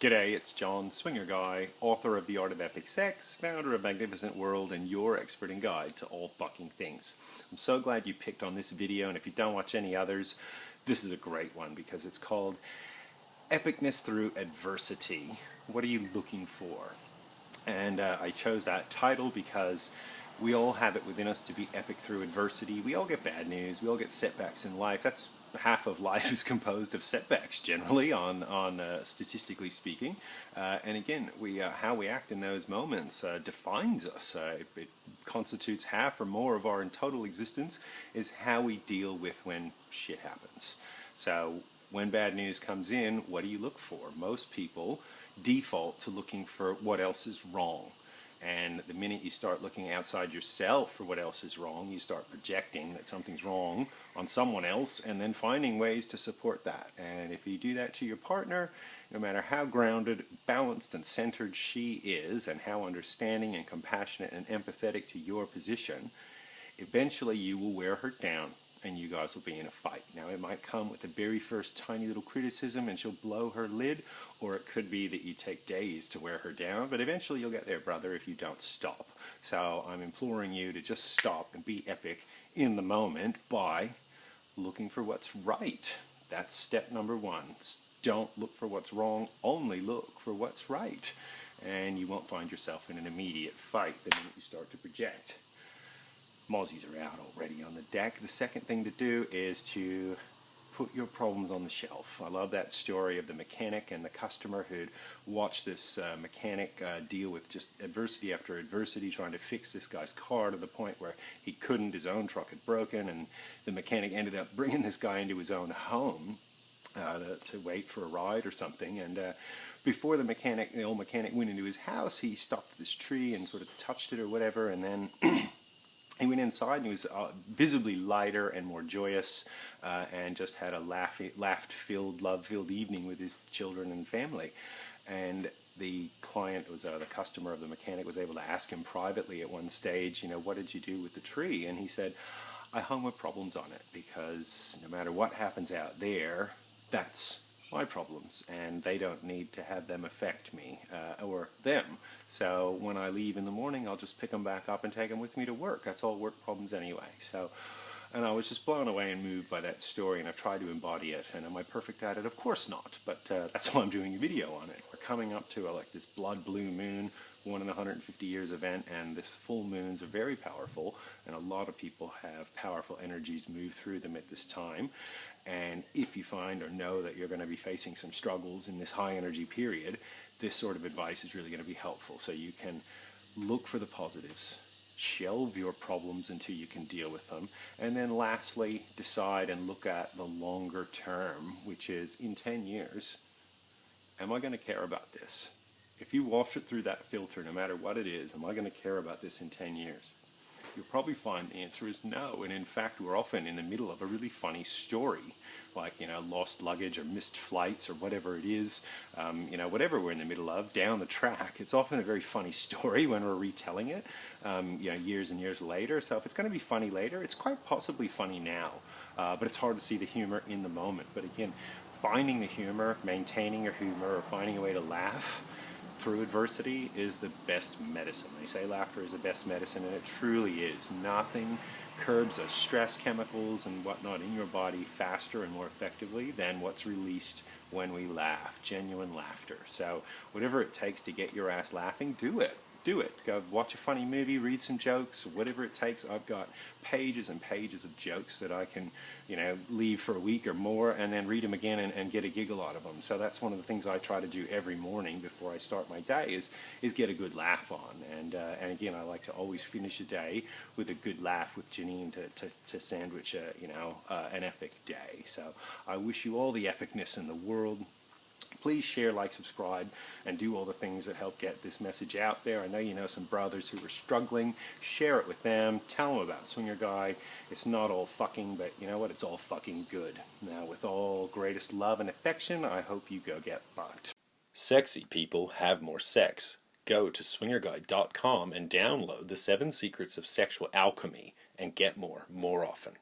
G'day, it's John, swinger guy, author of The Art of Epic Sex, founder of Magnificent World, and your expert and guide to all fucking things. I'm so glad you picked on this video, and if you don't watch any others, this is a great one because it's called Epicness Through Adversity. What are you looking for? And I chose that title because we all have it within us to be epic through adversity. We all get bad news, we all get setbacks in life. That's half of life is composed of setbacks generally, statistically speaking. And again, how we act in those moments defines us. It constitutes half or more of our total existence is how we deal with when shit happens. So when bad news comes in, what do you look for? Most people default to looking for what else is wrong. And the minute you start looking outside yourself for what else is wrong, you start projecting that something's wrong on someone else and then finding ways to support that. And if you do that to your partner, no matter how grounded, balanced, and centered she is, and how understanding and compassionate and empathetic to your position, eventually you will wear her down and you guys will be in a fight. Now, it might come with the very first tiny little criticism and she'll blow her lid, or it could be that you take days to wear her down, but eventually you'll get there, brother, if you don't stop. So I'm imploring you to just stop and be epic in the moment by looking for what's right. That's step number one. Don't look for what's wrong, only look for what's right. And you won't find yourself in an immediate fight the minute you start to project. Mozzies are out already on the deck. The second thing to do is to put your problems on the shelf. I love that story of the mechanic and the customer who'd watched this mechanic deal with just adversity after adversity, trying to fix this guy's car to the point where he couldn't, his own truck had broken, and the mechanic ended up bringing this guy into his own home to wait for a ride or something. And before the old mechanic went into his house, he stopped at this tree and sort of touched it or whatever, and then he went inside and he was visibly lighter and more joyous, and just had a love-filled evening with his children and family. And the client the customer of the mechanic was able to ask him privately at one stage, what did you do with the tree? And he said, I hung my problems on it because no matter what happens out there, that's my problems, and they don't need to have them affect me or them. So when I leave in the morning, I'll just pick them back up and take them with me to work. That's all work problems anyway. And I was just blown away and moved by that story, and I've tried to embody it. And am I perfect at it? Of course not, but that's why I'm doing a video on it. We're coming up to like this blood blue moon, 1 in 150 years event, and this full moons are very powerful, and a lot of people have powerful energies move through them at this time. And if you find or know that you're going to be facing some struggles in this high energy period, this sort of advice is really going to be helpful. So you can look for the positives, shelve your problems until you can deal with them, and then lastly, decide and look at the longer term, which is in 10 years, am I going to care about this? If you wash it through that filter, no matter what it is, am I going to care about this in 10 years? You'll probably find the answer is no. And in fact, we're often in the middle of a really funny story, like, lost luggage or missed flights or whatever it is, whatever we're in the middle of down the track. It's often a very funny story when we're retelling it, years and years later. So if it's going to be funny later, it's quite possibly funny now. But it's hard to see the humor in the moment. But again, finding the humor, maintaining your humor, or finding a way to laugh through adversity is the best medicine. They say laughter is the best medicine, and it truly is. Nothing curbs the stress chemicals and whatnot in your body faster and more effectively than what's released when we laugh. Genuine laughter. So whatever it takes to get your ass laughing, do it. Do it. Go watch a funny movie, read some jokes, whatever it takes. I've got pages and pages of jokes that I can, leave for a week or more and then read them again and get a giggle out of them. So that's one of the things I try to do every morning before I start my day is get a good laugh on. And again, I like to always finish a day with a good laugh with Janine to sandwich an epic day. So I wish you all the epicness in the world. Please share, like, subscribe, and do all the things that help get this message out there. I know you know some brothers who are struggling. Share it with them. Tell them about Swinger Guy. It's not all fucking, but you know what? It's all fucking good. Now, with all greatest love and affection, I hope you go get fucked. Sexy people have more sex. Go to swingerguy.com and download the 7 Secrets of Sexual Alchemy and get more often.